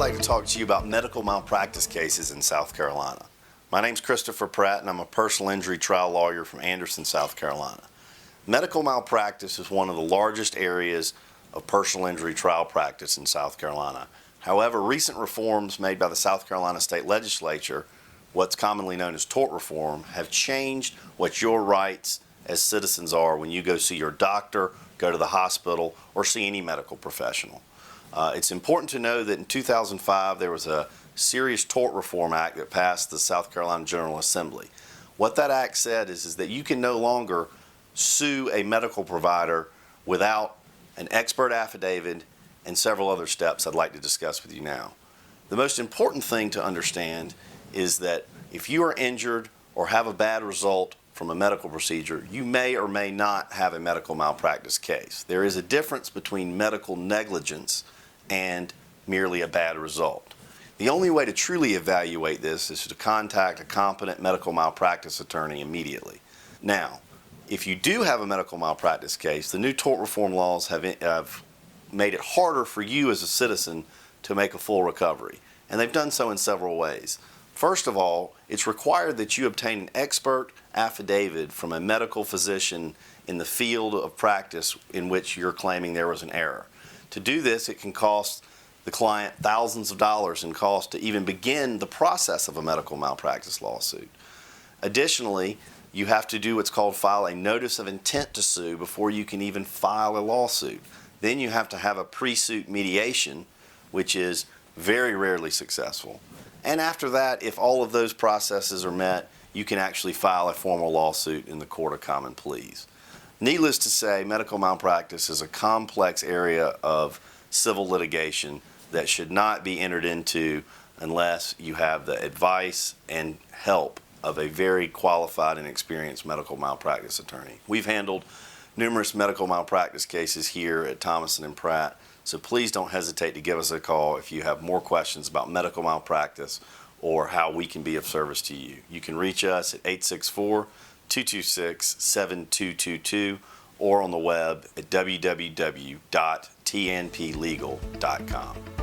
like to talk to you about medical malpractice cases in South Carolina. My name's Christopher Pratt, and I'm a personal injury trial lawyer from Anderson, South Carolina. Medical malpractice is one of the largest areas of personal injury trial practice in South Carolina. However, recent reforms made by the South Carolina State Legislature, what's commonly known as tort reform, have changed what your rights as citizens are when you go see your doctor, go to the hospital, or see any medical professional. It's important to know that in 2005 there was a Serious Tort Reform Act that passed the South Carolina General Assembly. What that act said is that you can no longer sue a medical provider without an expert affidavit and several other steps I'd like to discuss with you now. The most important thing to understand is that if you are injured or have a bad result from a medical procedure, you may or may not have a medical malpractice case. There is a difference between medical negligence and merely a bad result. The only way to truly evaluate this is to contact a competent medical malpractice attorney immediately. Now, if you do have a medical malpractice case, the new tort reform laws have made it harder for you as a citizen to make a full recovery, and they've done so in several ways. First of all, it's required that you obtain an expert affidavit from a medical physician in the field of practice in which you're claiming there was an error. To do this, it can cost the client thousands of dollars in cost to even begin the process of a medical malpractice lawsuit. Additionally, you have to do what's called file a notice of intent to sue before you can even file a lawsuit. Then you have to have a pre-suit mediation, which is very rarely successful. And after that, if all of those processes are met, you can actually file a formal lawsuit in the Court of Common Pleas. Needless to say, medical malpractice is a complex area of civil litigation that should not be entered into unless you have the advice and help of a very qualified and experienced medical malpractice attorney. We've handled numerous medical malpractice cases here at Thomason & Pratt, so please don't hesitate to give us a call if you have more questions about medical malpractice or how we can be of service to you. You can reach us at 864-226-7222 or on the web at www.tnplegal.com.